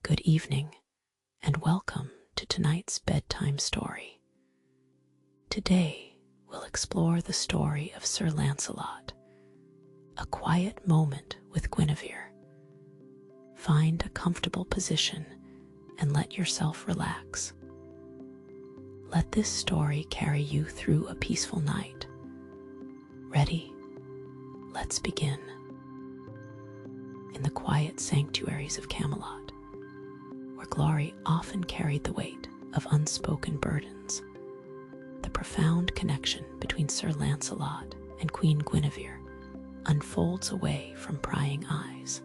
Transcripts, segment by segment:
Good evening, and welcome to tonight's bedtime story. Today, we'll explore the story of Sir Lancelot, A Quiet Moment with Guinevere. Find a comfortable position and let yourself relax. Let this story carry you through a peaceful night. Ready? Let's begin. In the quiet sanctuaries of Camelot, where glory often carried the weight of unspoken burdens, the profound connection between Sir Lancelot and Queen Guinevere unfolds away from prying eyes.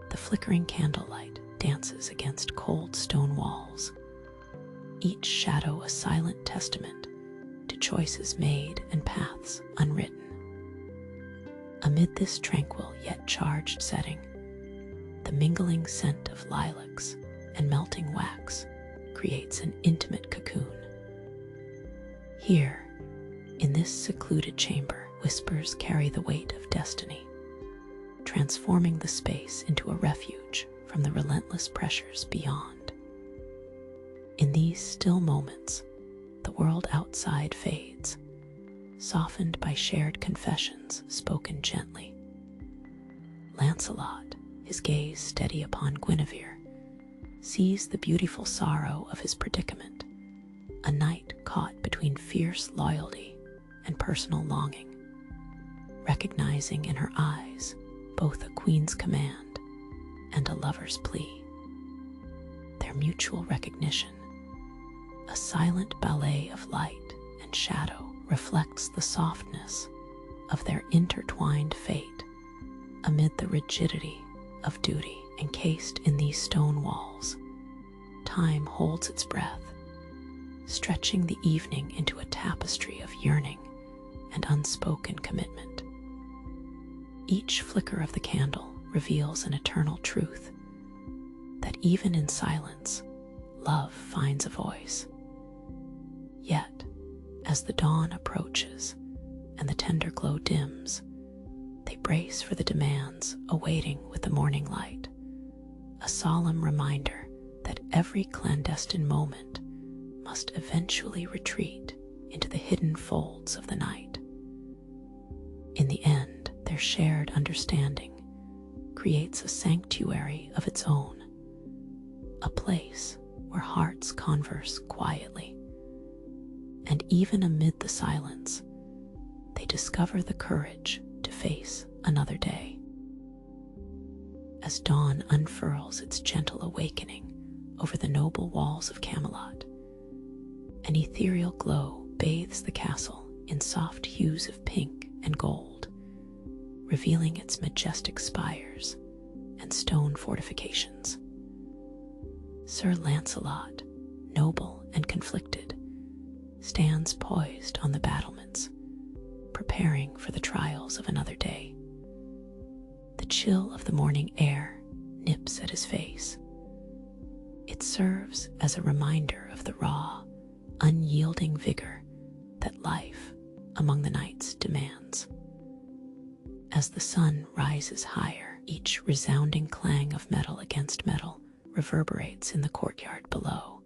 The flickering candlelight dances against cold stone walls, each shadow a silent testament to choices made and paths unwritten. Amid this tranquil yet charged setting, the mingling scent of lilacs and melting wax creates an intimate cocoon. Here, in this secluded chamber, whispers carry the weight of destiny, transforming the space into a refuge from the relentless pressures beyond. In these still moments, the world outside fades, softened by shared confessions spoken gently. Lancelot, his gaze steady upon Guinevere, sees the beautiful sorrow of his predicament, a knight caught between fierce loyalty and personal longing, recognizing in her eyes both a queen's command and a lover's plea. Their mutual recognition, a silent ballet of light and shadow, reflects the softness of their intertwined fate amid the rigidity of duty. Encased in these stone walls, time holds its breath, stretching the evening into a tapestry of yearning and unspoken commitment. Each flicker of the candle reveals an eternal truth, that even in silence, love finds a voice. Yet, as the dawn approaches and the tender glow dims, they brace for the demands awaiting with the morning light, a solemn reminder that every clandestine moment must eventually retreat into the hidden folds of the night. In the end, their shared understanding creates a sanctuary of its own, a place where hearts converse quietly. And even amid the silence, they discover the courage to face another day. As dawn unfurls its gentle awakening over the noble walls of Camelot, an ethereal glow bathes the castle in soft hues of pink and gold, revealing its majestic spires and stone fortifications. Sir Lancelot, noble and conflicted, stands poised on the battlements, preparing for the trials of another day. The chill of the morning air nips at his face. It serves as a reminder of the raw, unyielding vigor that life among the nights demands. As the sun rises higher, each resounding clang of metal against metal reverberates in the courtyard below,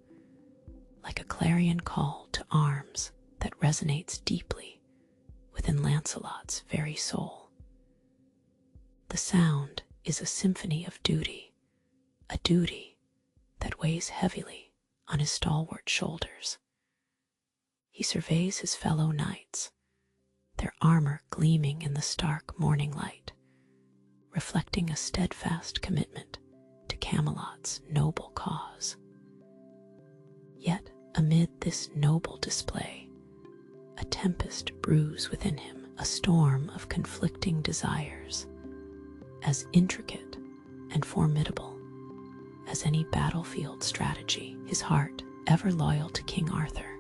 like a clarion call to arms that resonates deeply within Lancelot's very soul. The sound is a symphony of duty, a duty that weighs heavily on his stalwart shoulders. He surveys his fellow knights, their armor gleaming in the stark morning light, reflecting a steadfast commitment to Camelot's noble cause. Yet, amid this noble display, a tempest brews within him, a storm of conflicting desires, as intricate and formidable as any battlefield strategy. His heart, ever loyal to King Arthur,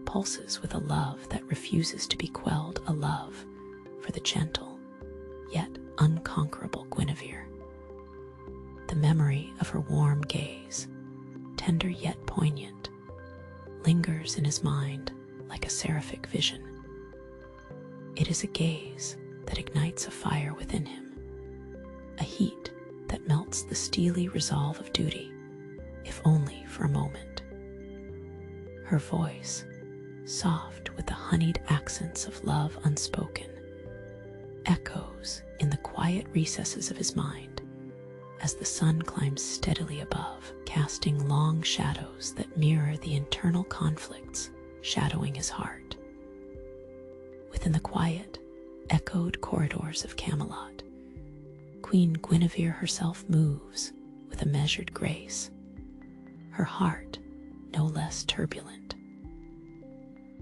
pulses with a love that refuses to be quelled, a love for the gentle yet unconquerable Guinevere. The memory of her warm gaze, tender yet poignant, lingers in his mind like a seraphic vision. It is a gaze that ignites a fire within him, a heat that melts the steely resolve of duty, if only for a moment. Her voice, soft with the honeyed accents of love unspoken, echoes in the quiet recesses of his mind as the sun climbs steadily above, casting long shadows that mirror the internal conflicts shadowing his heart. Within the quiet, echoed corridors of Camelot, Queen Guinevere herself moves with a measured grace, her heart no less turbulent.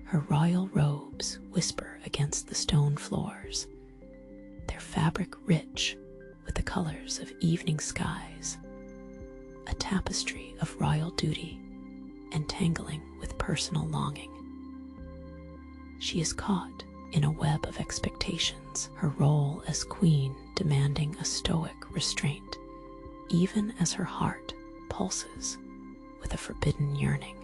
Her royal robes whisper against the stone floors, their fabric rich with the colors of evening skies, a tapestry of royal duty entangling with personal longing. She is caught in a web of expectations, her role as queen demanding a stoic restraint, even as her heart pulses with a forbidden yearning.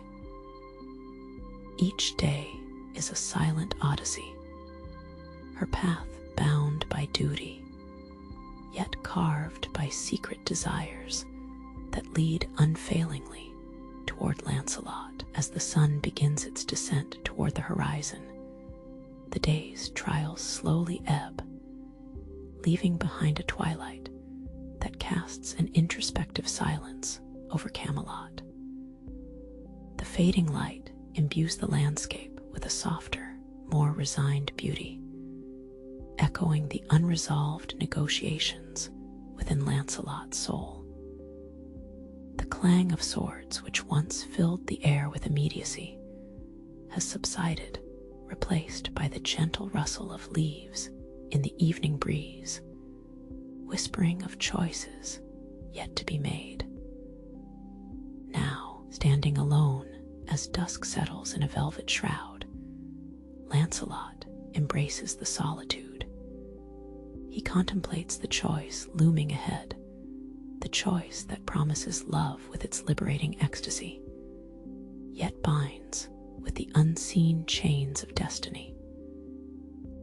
Each day is a silent odyssey, her path bound by duty, yet carved by secret desires that lead unfailingly toward Lancelot. As the sun begins its descent toward the horizon, the day's trials slowly ebb, leaving behind a twilight that casts an introspective silence over Camelot. The fading light imbues the landscape with a softer, more resigned beauty, echoing the unresolved negotiations within Lancelot's soul. The clang of swords, which once filled the air with immediacy, has subsided, replaced by the gentle rustle of leaves in the evening breeze, whispering of choices yet to be made. Now, standing alone as dusk settles in a velvet shroud, Lancelot embraces the solitude. He contemplates the choice looming ahead, the choice that promises love with its liberating ecstasy, yet binds with the unseen chains of destiny.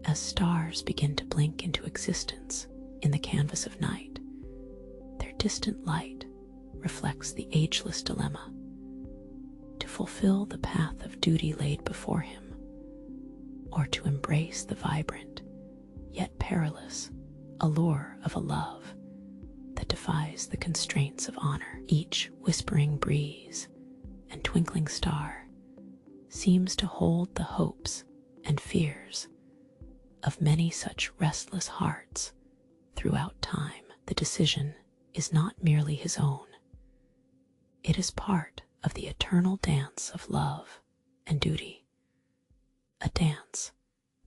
As stars begin to blink into existence in the canvas of night, their distant light reflects the ageless dilemma: to fulfill the path of duty laid before him, or to embrace the vibrant, yet perilous, allure of a love that defies the constraints of honor. Each whispering breeze and twinkling star seems to hold the hopes and fears of many such restless hearts throughout time. The decision is not merely his own. It is part of the eternal dance of love and duty, a dance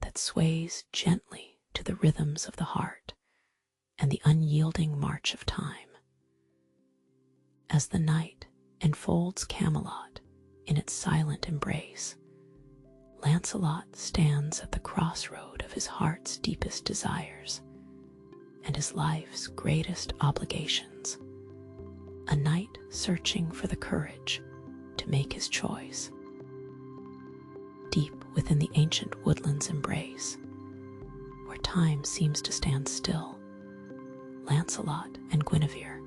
that sways gently to the rhythms of the heart and the unyielding march of time. As the night enfolds Camelot in its silent embrace, Lancelot stands at the crossroad of his heart's deepest desires and his life's greatest obligations, a knight searching for the courage to make his choice. Deep within the ancient woodland's embrace, where time seems to stand still, Lancelot and Guinevere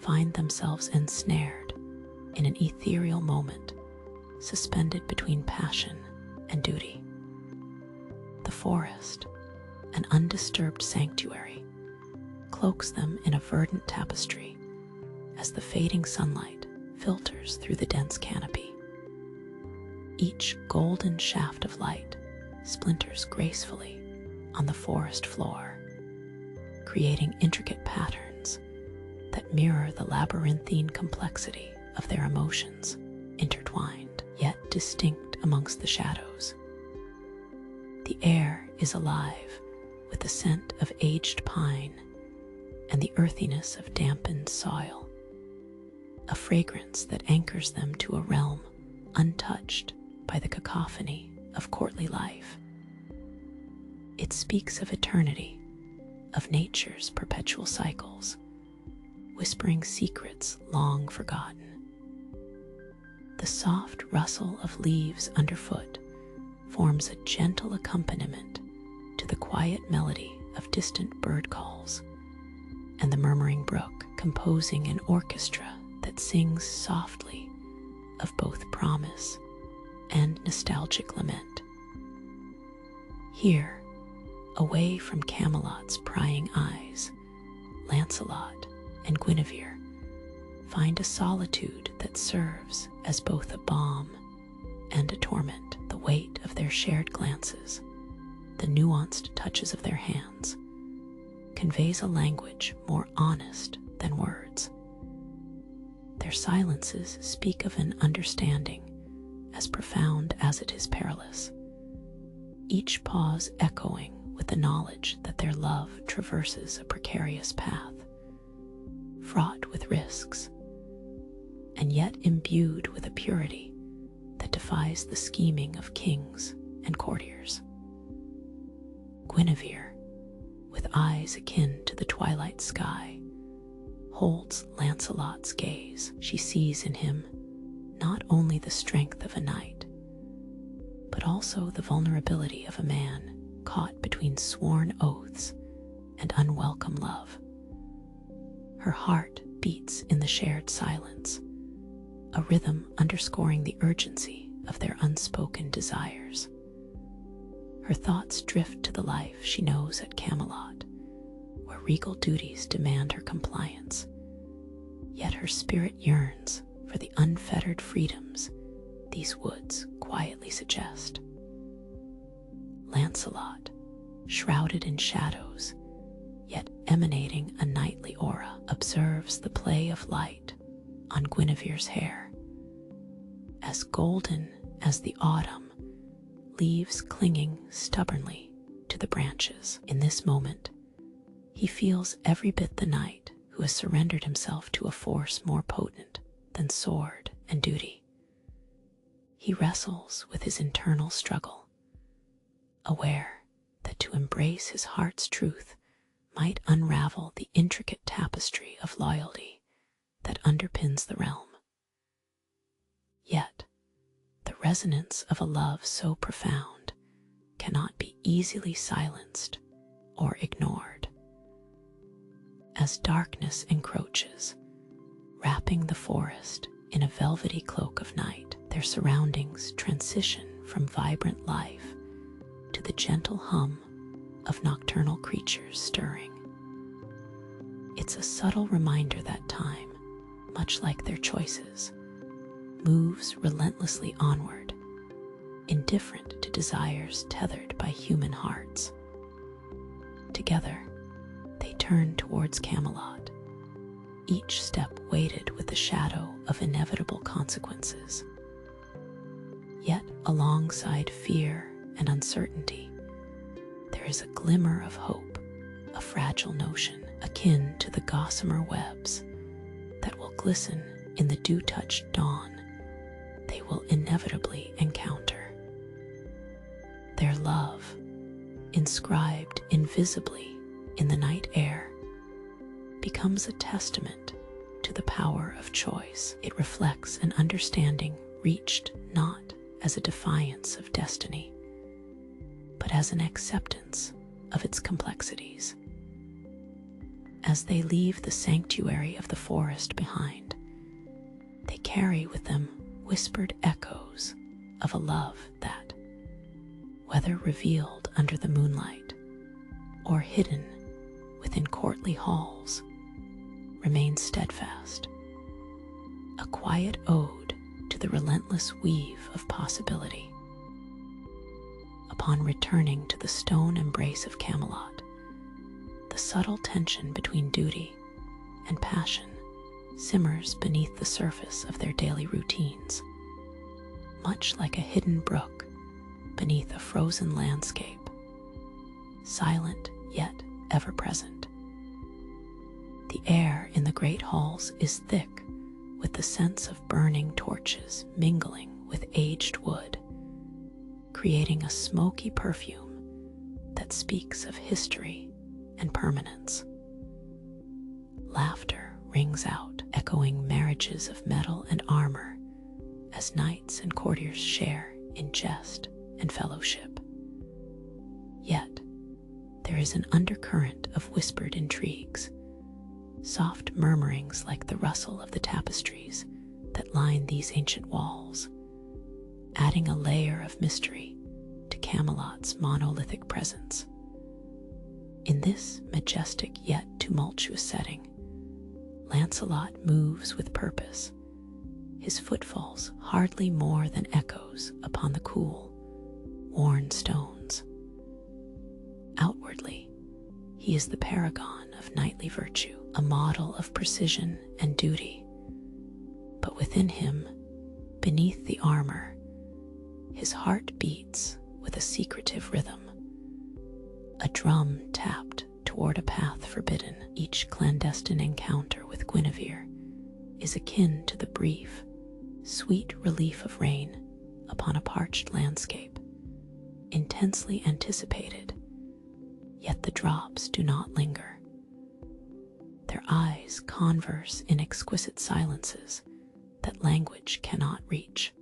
find themselves ensnared in an ethereal moment, suspended between passion and duty. The forest, an undisturbed sanctuary, cloaks them in a verdant tapestry as the fading sunlight filters through the dense canopy. Each golden shaft of light splinters gracefully on the forest floor, creating intricate patterns that mirror the labyrinthine complexity of their emotions, intertwined yet distinct amongst the shadows. The air is alive with the scent of aged pine and the earthiness of dampened soil, a fragrance that anchors them to a realm untouched by the cacophony of courtly life. It speaks of eternity, of nature's perpetual cycles, whispering secrets long forgotten. The soft rustle of leaves underfoot forms a gentle accompaniment to the quiet melody of distant bird calls, and the murmuring brook composing an orchestra that sings softly of both promise and nostalgic lament. Here, away from Camelot's prying eyes, Lancelot and Guinevere find a solitude that serves as both a balm and a torment. The weight of their shared glances, the nuanced touches of their hands, conveys a language more honest than words. Their silences speak of an understanding as profound as it is perilous, each pause echoing with the knowledge that their love traverses a precarious path, fraught with risks, and yet imbued with a purity that defies the scheming of kings and courtiers. Guinevere, with eyes akin to the twilight sky, holds Lancelot's gaze. She sees in him not only the strength of a knight, but also the vulnerability of a man caught between sworn oaths and unwelcome love. Her heart beats in the shared silence, a rhythm underscoring the urgency of their unspoken desires. Her thoughts drift to the life she knows at Camelot, where regal duties demand her compliance, yet her spirit yearns for the unfettered freedoms these woods quietly suggest. Lancelot, shrouded in shadows, yet emanating a knightly aura, observes the play of light on Guinevere's hair, as golden as the autumn leaves clinging stubbornly to the branches. In this moment, he feels every bit the knight who has surrendered himself to a force more potent than sword and duty. He wrestles with his internal struggle, aware that to embrace his heart's truth might unravel the intricate tapestry of loyalty that underpins the realm. Yet, the resonance of a love so profound cannot be easily silenced or ignored. As darkness encroaches, wrapping the forest in a velvety cloak of night, their surroundings transition from vibrant life to the gentle hum of nocturnal creatures stirring. It's a subtle reminder that time, much like their choices, moves relentlessly onward, indifferent to desires tethered by human hearts. Together, they turn towards Camelot, each step weighted with the shadow of inevitable consequences. Yet, alongside fear and uncertainty, there is a glimmer of hope, a fragile notion akin to the gossamer webs that will glisten in the dew-touched dawn they will inevitably encounter. Their love, inscribed invisibly in the night air, becomes a testament to the power of choice. It reflects an understanding reached not as a defiance of destiny, but as an acceptance of its complexities. As they leave the sanctuary of the forest behind, they carry with them whispered echoes of a love that, whether revealed under the moonlight or hidden within courtly halls, remains steadfast, a quiet ode to the relentless weave of possibility. Upon returning to the stone embrace of Camelot, the subtle tension between duty and passion simmers beneath the surface of their daily routines, much like a hidden brook beneath a frozen landscape, silent yet ever present. The air in the great halls is thick with the sense of burning torches mingling with aged wood, creating a smoky perfume that speaks of history and permanence. Laughter rings out, echoing marriages of metal and armor, as knights and courtiers share in jest and fellowship. Yet, there is an undercurrent of whispered intrigues, soft murmurings like the rustle of the tapestries that line these ancient walls, adding a layer of mystery to Camelot's monolithic presence. In this majestic yet tumultuous setting, Lancelot moves with purpose, his footfalls hardly more than echoes upon the cool, worn stones. Outwardly, he is the paragon of knightly virtue, a model of precision and duty. But within him, beneath the armor, his heart beats with a secretive rhythm, a drum tapped toward a path forbidden. Each clandestine encounter with Guinevere is akin to the brief, sweet relief of rain upon a parched landscape, intensely anticipated, yet the drops do not linger. Their eyes converse in exquisite silences that language cannot reach,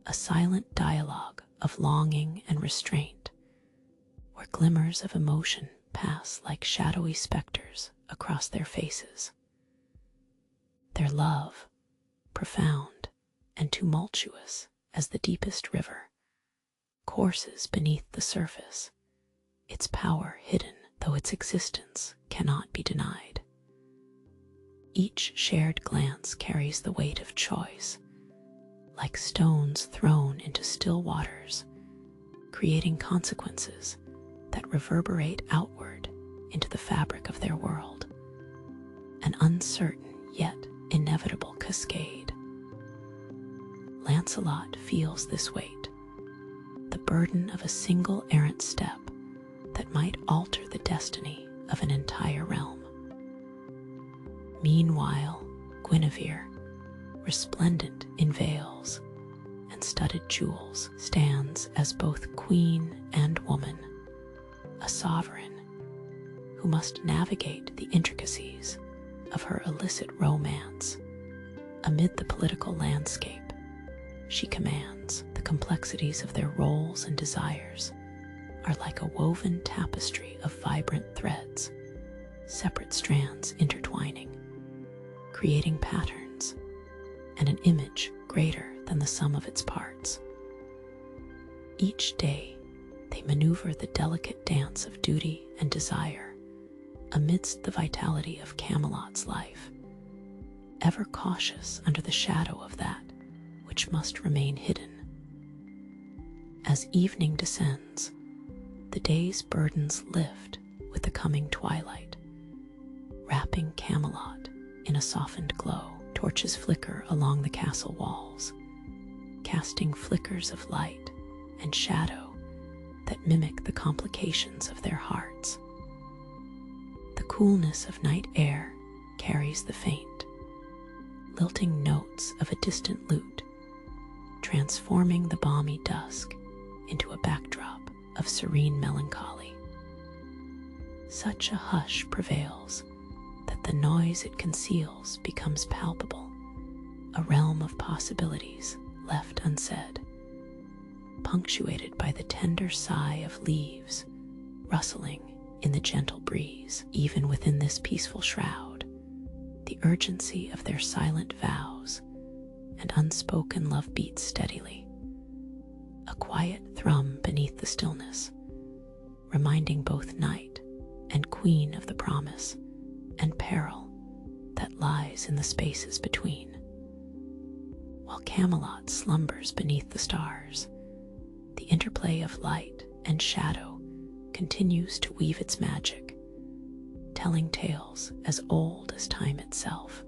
a silent dialogue of longing and restraint, where glimmers of emotion pass like shadowy specters across their faces. Their love, profound and tumultuous as the deepest river, courses beneath the surface, its power hidden, though its existence cannot be denied. Each shared glance carries the weight of choice, like stones thrown into still waters, creating consequences that reverberate outward into the fabric of their world, an uncertain yet inevitable cascade. Lancelot feels this weight, the burden of a single errant step that might alter the destiny of an entire realm. Meanwhile, Guinevere, resplendent in veils and studded jewels, stands as both queen and woman, a sovereign who must navigate the intricacies of her illicit romance. Amid the political landscape she commands, the complexities of their roles and desires are like a woven tapestry of vibrant threads, separate strands intertwining, creating patterns and an image greater than the sum of its parts. Each day, they maneuver the delicate dance of duty and desire amidst the vitality of Camelot's life, ever cautious under the shadow of that which must remain hidden. As evening descends, the day's burdens lift with the coming twilight, wrapping Camelot in a softened glow. Torches flicker along the castle walls, casting flickers of light and shadow that mimic the complications of their hearts. The coolness of night air carries the faint, lilting notes of a distant lute, transforming the balmy dusk into a backdrop of serene melancholy. Such a hush prevails that the noise it conceals becomes palpable, a realm of possibilities left unsaid, punctuated by the tender sigh of leaves rustling in the gentle breeze. Even within this peaceful shroud, the urgency of their silent vows and unspoken love beats steadily, a quiet thrum beneath the stillness, reminding both knight and queen of the promise and peril that lies in the spaces between. While Camelot slumbers beneath the stars, the interplay of light and shadow continues to weave its magic, telling tales as old as time itself.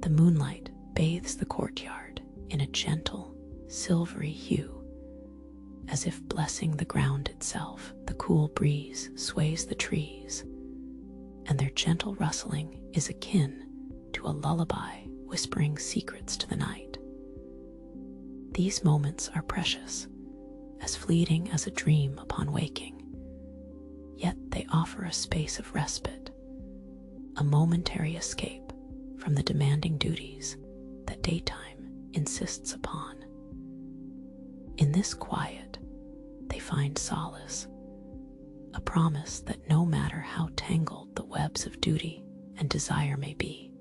The moonlight bathes the courtyard in a gentle, silvery hue, as if blessing the ground itself. The cool breeze sways the trees, and their gentle rustling is akin to a lullaby whispering secrets to the night. These moments are precious, as fleeting as a dream upon waking, yet they offer a space of respite, a momentary escape from the demanding duties that daytime insists upon. In this quiet, they find solace, a promise that no matter how tangled the webs of duty and desire may be,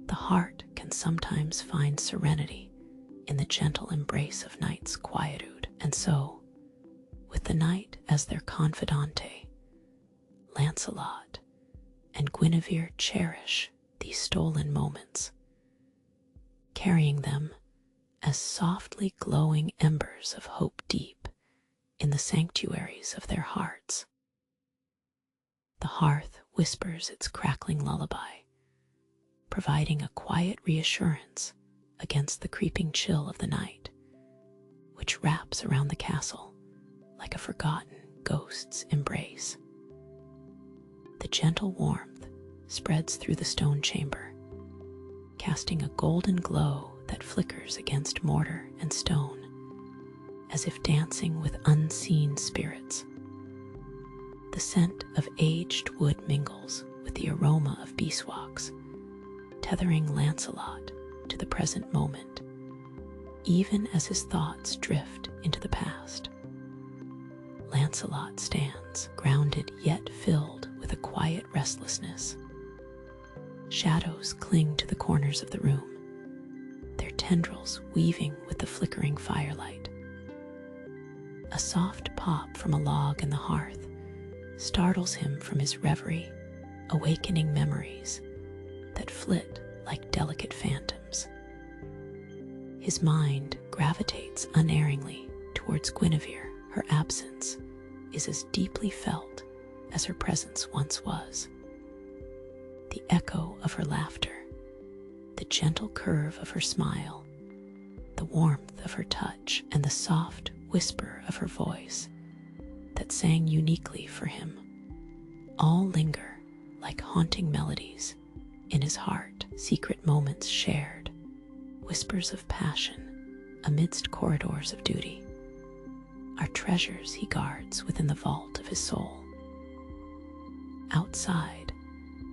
the heart can sometimes find serenity in the gentle embrace of night's quietude. And so, with the night as their confidante, Lancelot and Guinevere cherish these stolen moments, carrying them as softly glowing embers of hope deep in the sanctuaries of their hearts. The hearth whispers its crackling lullaby, providing a quiet reassurance against the creeping chill of the night, which wraps around the castle like a forgotten ghost's embrace. The gentle warmth spreads through the stone chamber, casting a golden glow that flickers against mortar and stone, as if dancing with unseen spirits. The scent of aged wood mingles with the aroma of beeswax, tethering Lancelot to the present moment, even as his thoughts drift into the past. Lancelot stands, grounded yet filled with a quiet restlessness. Shadows cling to the corners of the room, their tendrils weaving with the flickering firelight. A soft pop from a log in the hearth startles him from his reverie, awakening memories that flit like delicate phantoms. His mind gravitates unerringly towards Guinevere. Her absence is as deeply felt as her presence once was. The echo of her laughter, the gentle curve of her smile, the warmth of her touch, and the soft whisper of her voice that sang uniquely for him, all linger like haunting melodies in his heart. Secret moments shared, whispers of passion amidst corridors of duty, are treasures he guards within the vault of his soul. Outside,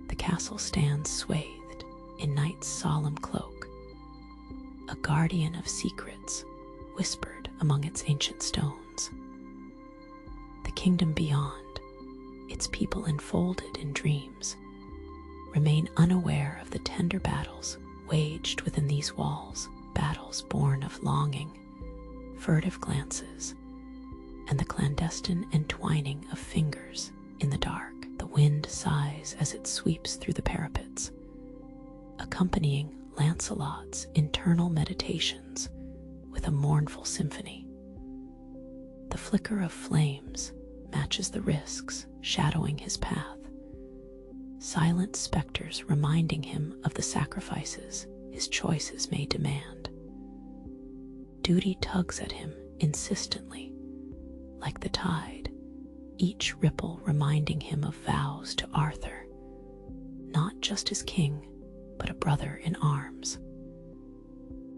the castle stands swathed in night's solemn cloak, a guardian of secrets whispered among its ancient stones. The kingdom beyond, its people enfolded in dreams, remain unaware of the tender battles waged within these walls, battles born of longing, furtive glances, and the clandestine entwining of fingers in the dark. The wind sighs as it sweeps through the parapets, accompanying Lancelot's internal meditations with a mournful symphony. The flicker of flames matches the risks shadowing his path, silent specters reminding him of the sacrifices his choices may demand. Duty tugs at him insistently, like the tide, each ripple reminding him of vows to Arthur, not just as king, but a brother in arms.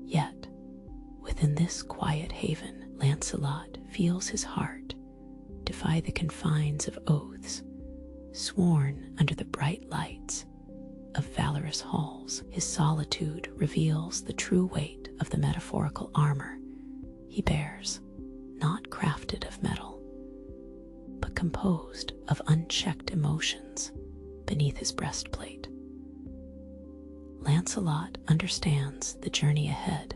Yet, within this quiet haven, Lancelot feels his heart defy the confines of oaths sworn under the bright lights of valorous halls. His solitude reveals the true weight of the metaphorical armor he bears, not crafted of metal, but composed of unchecked emotions beneath his breastplate. Lancelot understands the journey ahead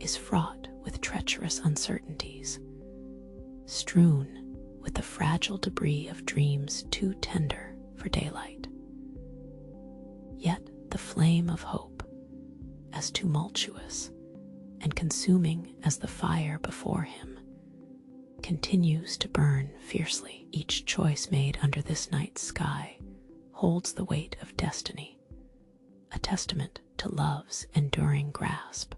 is fraught with treacherous uncertainties, strewn with the fragile debris of dreams too tender for daylight. Yet the flame of hope, as tumultuous and consuming as the fire before him, continues to burn fiercely. Each choice made under this night's sky holds the weight of destiny, a testament to love's enduring grasp,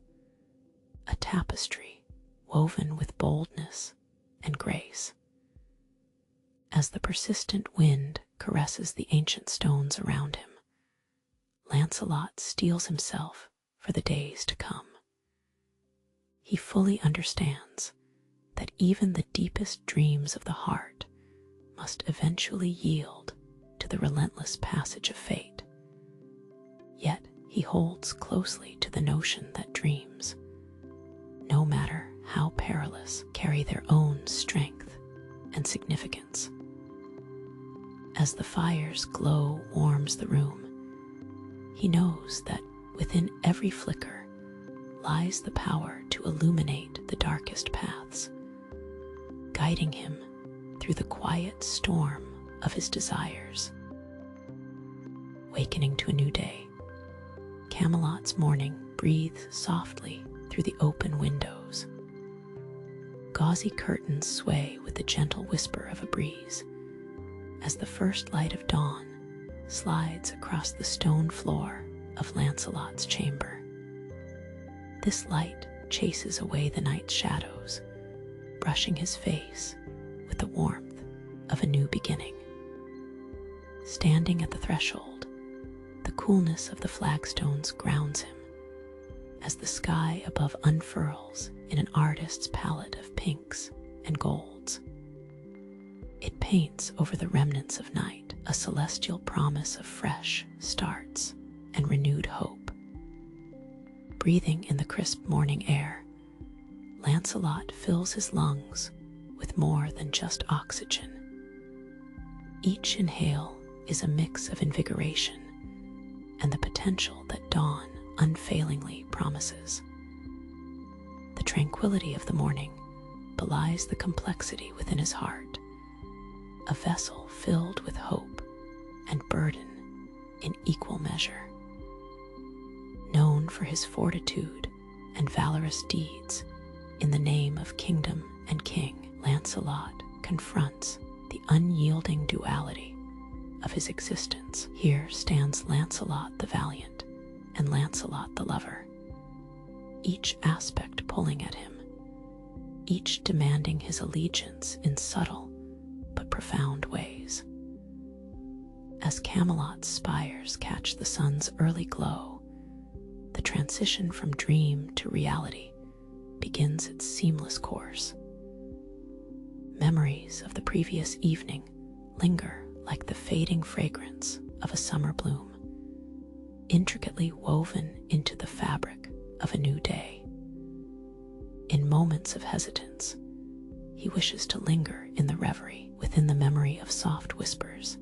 a tapestry woven with boldness and grace. As the persistent wind caresses the ancient stones around him, Lancelot steels himself for the days to come. He fully understands that even the deepest dreams of the heart must eventually yield to the relentless passage of fate. Yet he holds closely to the notion that dreams, no matter how perilous, carry their own strength and significance. As the fire's glow warms the room, he knows that within every flicker lies the power to illuminate the darkest paths, guiding him through the quiet storm of his desires. Wakening to a new day, Camelot's morning breathes softly through the open windows. Gauzy curtains sway with the gentle whisper of a breeze as the first light of dawn slides across the stone floor of Lancelot's chamber. This light chases away the night's shadows, brushing his face with the warmth of a new beginning. Standing at the threshold, the coolness of the flagstones grounds him as the sky above unfurls in an artist's palette of pinks and golds. It paints over the remnants of night a celestial promise of fresh starts and renewed hope. Breathing in the crisp morning air, Lancelot fills his lungs with more than just oxygen. Each inhale is a mix of invigoration and the potential that dawn unfailingly promises. The tranquility of the morning belies the complexity within his heart, a vessel filled with hope and burden in equal measure. Known for his fortitude and valorous deeds in the name of kingdom and king, Lancelot confronts the unyielding duality of his existence. Here stands Lancelot the valiant and Lancelot the lover, each aspect pulling at him, each demanding his allegiance in subtle but profound ways. As Camelot's spires catch the sun's early glow, the transition from dream to reality begins its seamless course. Memories of the previous evening linger like the fading fragrance of a summer bloom, intricately woven into the fabric of a new day. In moments of hesitance, he wishes to linger in the reverie within the memory of soft whispers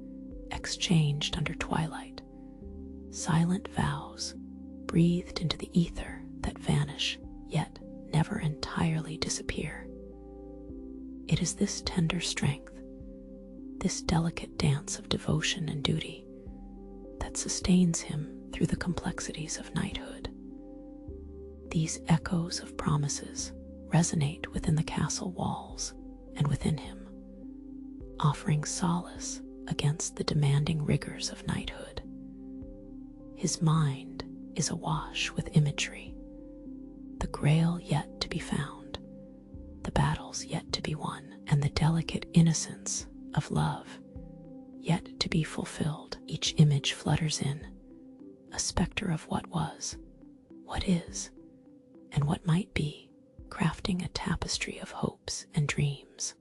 exchanged under twilight, silent vows breathed into the ether that vanish yet never entirely disappear. It is this tender strength, this delicate dance of devotion and duty, that sustains him through the complexities of knighthood. These echoes of promises resonate within the castle walls and within him, offering solace against the demanding rigors of knighthood. His mind is awash with imagery, the grail yet to be found, the battles yet to be won, and the delicate innocence of love yet to be fulfilled. Each image flutters in, a specter of what was, what is, and what might be, crafting a tapestry of hopes and dreams.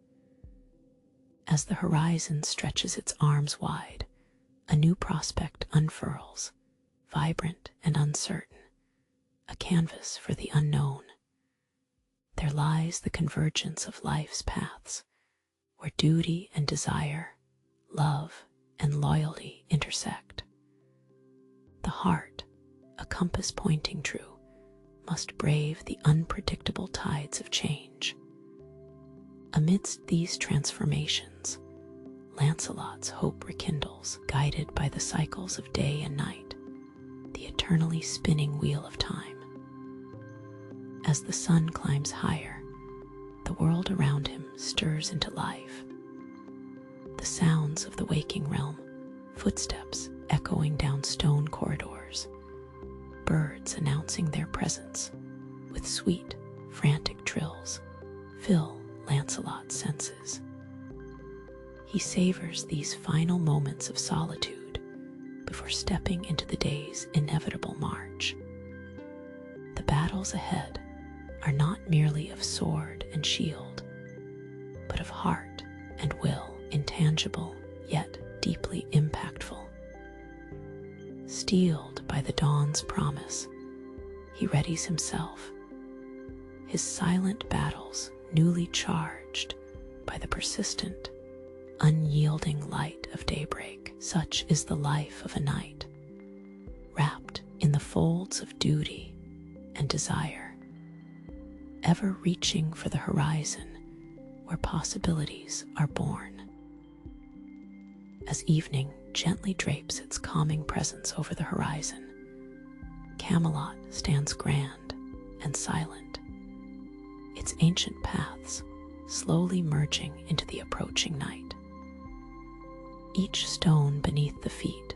As the horizon stretches its arms wide, a new prospect unfurls, vibrant and uncertain, a canvas for the unknown. There lies the convergence of life's paths, where duty and desire, love and loyalty intersect. The heart, a compass pointing true, must brave the unpredictable tides of change. Amidst these transformations, Lancelot's hope rekindles, guided by the cycles of day and night, the eternally spinning wheel of time. As the sun climbs higher, the world around him stirs into life. The sounds of the waking realm, footsteps echoing down stone corridors, birds announcing their presence with sweet, frantic trills, fill Lancelot's senses. He savors these final moments of solitude before stepping into the day's inevitable march. The battles ahead are not merely of sword and shield, but of heart and will, intangible yet deeply impactful. Steeled by the dawn's promise, he readies himself, his silent battles newly charged by the persistent, unyielding light of daybreak. Such is the life of a knight, wrapped in the folds of duty and desire, ever reaching for the horizon where possibilities are born. As evening gently drapes its calming presence over the horizon, Camelot stands grand and silent, its ancient paths slowly merging into the approaching night. Each stone beneath the feet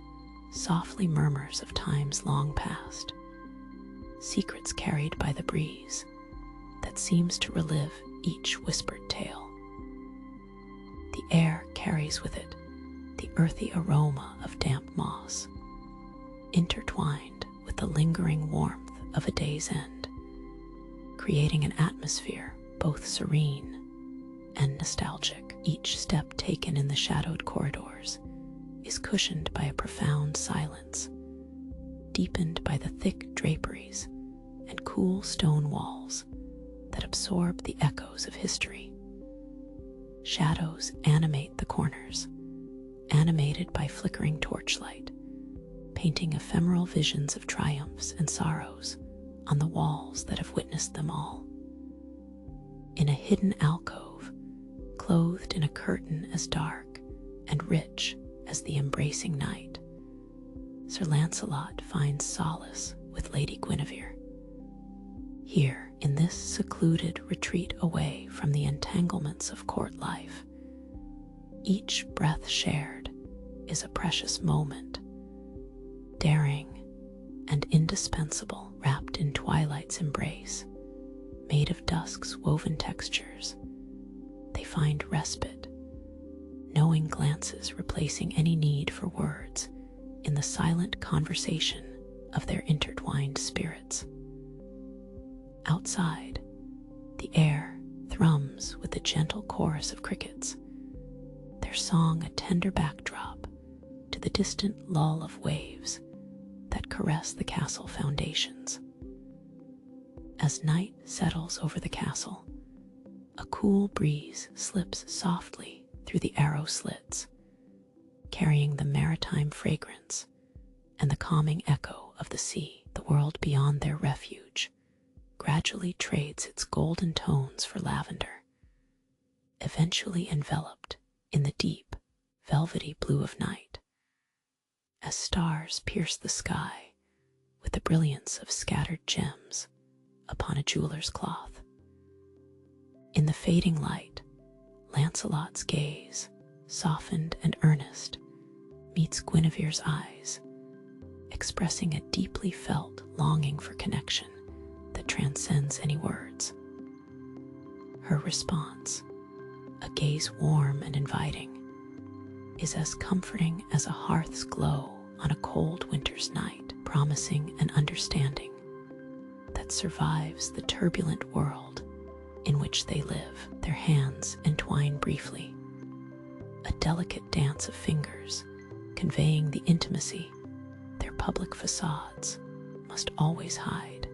softly murmurs of times long past, secrets carried by the breeze that seems to relive each whispered tale. The air carries with it the earthy aroma of damp moss, intertwined with the lingering warmth of a day's end, creating an atmosphere both serene and nostalgic. Each step taken in the shadowed corridors is cushioned by a profound silence, deepened by the thick draperies and cool stone walls that absorb the echoes of history. Shadows animate the corners, animated by flickering torchlight, painting ephemeral visions of triumphs and sorrows on the walls that have witnessed them all. In a hidden alcove, clothed in a curtain as dark and rich as the embracing night, Sir Lancelot finds solace with Lady Guinevere. Here, in this secluded retreat away from the entanglements of court life, each breath shared is a precious moment, daring and indispensable, wrapped in twilight's embrace, made of dusk's woven textures. They find respite, knowing glances replacing any need for words in the silent conversation of their intertwined spirits. Outside, the air thrums with the gentle chorus of crickets, their song a tender backdrop to the distant lull of waves that caress the castle foundations. As night settles over the castle, a cool breeze slips softly through the arrow slits, carrying the maritime fragrance and the calming echo of the sea. The world beyond their refuge gradually trades its golden tones for lavender, eventually enveloped in the deep, velvety blue of night, as stars pierce the sky with the brilliance of scattered gems upon a jeweler's cloth. In the fading light, Lancelot's gaze, softened and earnest, meets Guinevere's eyes, expressing a deeply felt longing for connection that transcends any words. Her response, a gaze warm and inviting, is as comforting as a hearth's glow on a cold winter's night, promising an understanding that survives the turbulent world in which they live. Their hands entwine briefly, a delicate dance of fingers conveying the intimacy their public facades must always hide.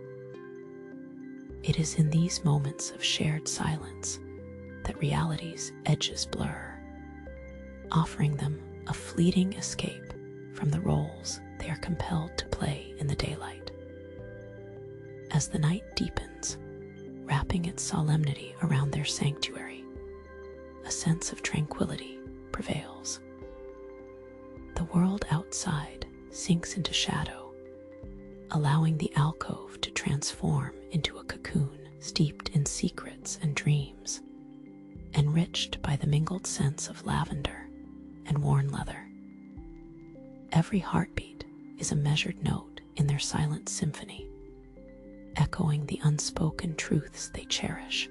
It is in these moments of shared silence that reality's edges blur, offering them a fleeting escape from the roles they are compelled to play in the daylight. As the night deepens, wrapping its solemnity around their sanctuary, a sense of tranquility prevails. The world outside sinks into shadow, allowing the alcove to transform into a cocoon steeped in secrets and dreams, enriched by the mingled scents of lavender and worn leather. Every heartbeat is a measured note in their silent symphony, echoing the unspoken truths they cherish.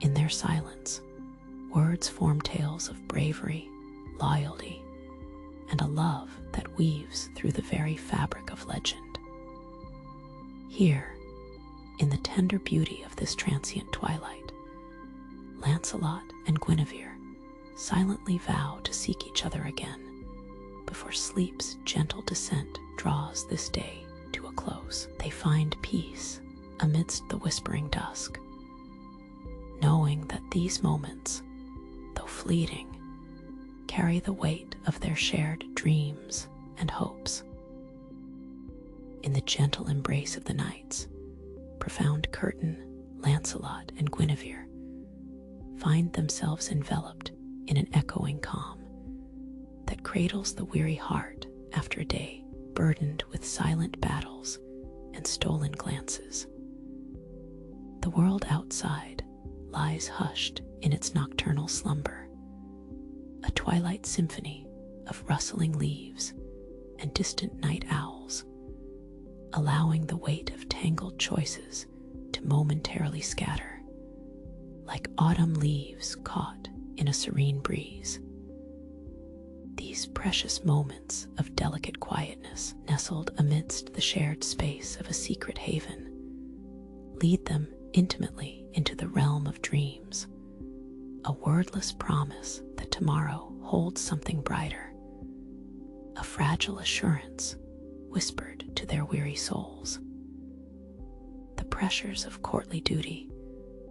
In their silence, words form tales of bravery, loyalty, and a love that weaves through the very fabric of legend. Here, in the tender beauty of this transient twilight, Lancelot and Guinevere silently vow to seek each other again before sleep's gentle descent draws this day to a close. They find peace amidst the whispering dusk, knowing that these moments, though fleeting, carry the weight of their shared dreams and hopes. In the gentle embrace of the nights, profound curtain, Lancelot and Guinevere find themselves enveloped in an echoing calm that cradles the weary heart after a day burdened with silent battles and stolen glances. The world outside lies hushed in its nocturnal slumber, a twilight symphony of rustling leaves and distant night owls, allowing the weight of tangled choices to momentarily scatter, like autumn leaves caught in a serene breeze. These precious moments of delicate quietness, nestled amidst the shared space of a secret haven, lead them intimately into the realm of dreams, a wordless promise that tomorrow holds something brighter, a fragile assurance whispered to their weary souls. The pressures of courtly duty,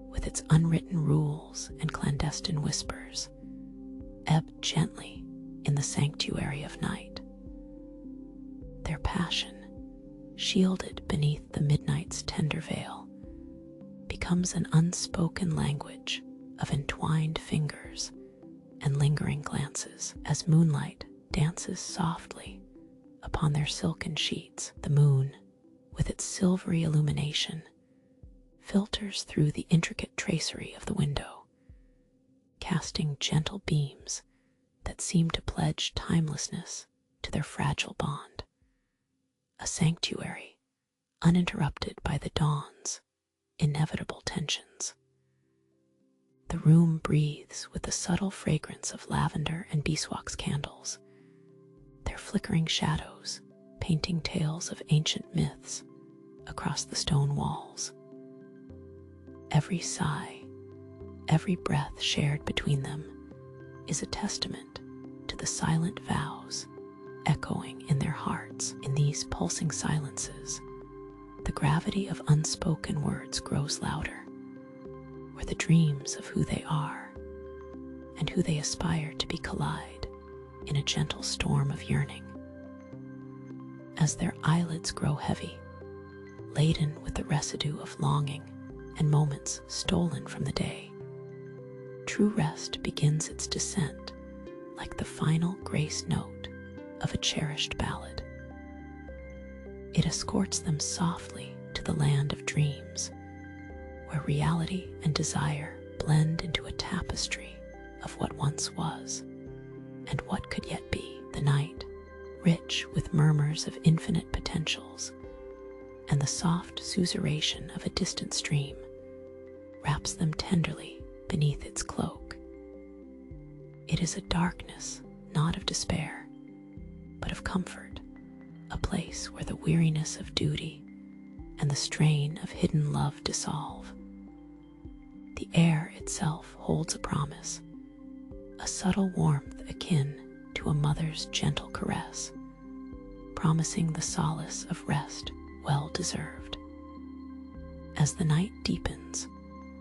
with its unwritten rules and clandestine whispers, ebb gently in the sanctuary of night. Their passion, shielded beneath the midnight's tender veil, becomes an unspoken language of entwined fingers and lingering glances as moonlight dances softly upon their silken sheets. The moon, with its silvery illumination, filters through the intricate tracery of the window, casting gentle beams that seem to pledge timelessness to their fragile bond, a sanctuary uninterrupted by the dawn's inevitable tensions. The room breathes with the subtle fragrance of lavender and beeswax candles, their flickering shadows painting tales of ancient myths across the stone walls. Every sigh, every breath shared between them is a testament to the silent vows echoing in their hearts. In these pulsing silences, the gravity of unspoken words grows louder, where the dreams of who they are and who they aspire to be collide in a gentle storm of yearning. As their eyelids grow heavy, laden with the residue of longing and moments stolen from the day, true rest begins its descent like the final grace note of a cherished ballad. It escorts them softly to the land of dreams, where reality and desire blend into a tapestry of what once was and what could yet be. The night, rich with murmurs of infinite potentials and the soft susurration of a distant stream, wraps them tenderly beneath its cloak. It is a darkness not of despair, but of comfort, a place where the weariness of duty and the strain of hidden love dissolve. The air itself holds a promise, a subtle warmth akin to a mother's gentle caress, promising the solace of rest well deserved. As the night deepens,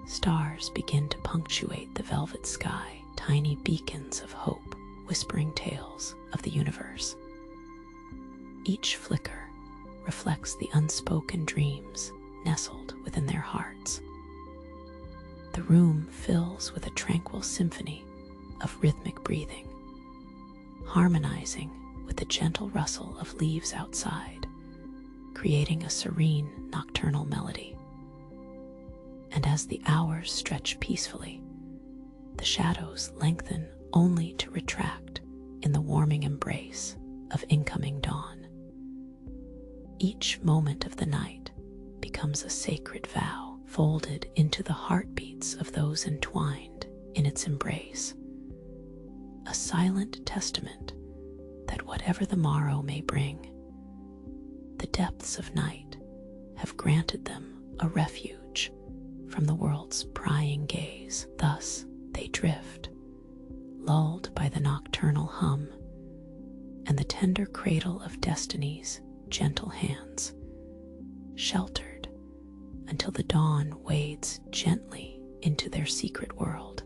stars begin to punctuate the velvet sky, tiny beacons of hope whispering tales of the universe. Each flicker reflects the unspoken dreams nestled within their hearts. The room fills with a tranquil symphony of rhythmic breathing, harmonizing with the gentle rustle of leaves outside, creating a serene nocturnal melody. And as the hours stretch peacefully, the shadows lengthen only to retract in the warming embrace of incoming dawn. Each moment of the night becomes a sacred vow, folded into the heartbeats of those entwined in its embrace, a silent testament that whatever the morrow may bring, the depths of night have granted them a refuge from the world's prying gaze. Thus they drift, lulled by the nocturnal hum and the tender cradle of destiny's gentle hands, sheltered until the dawn wades gently into their secret world.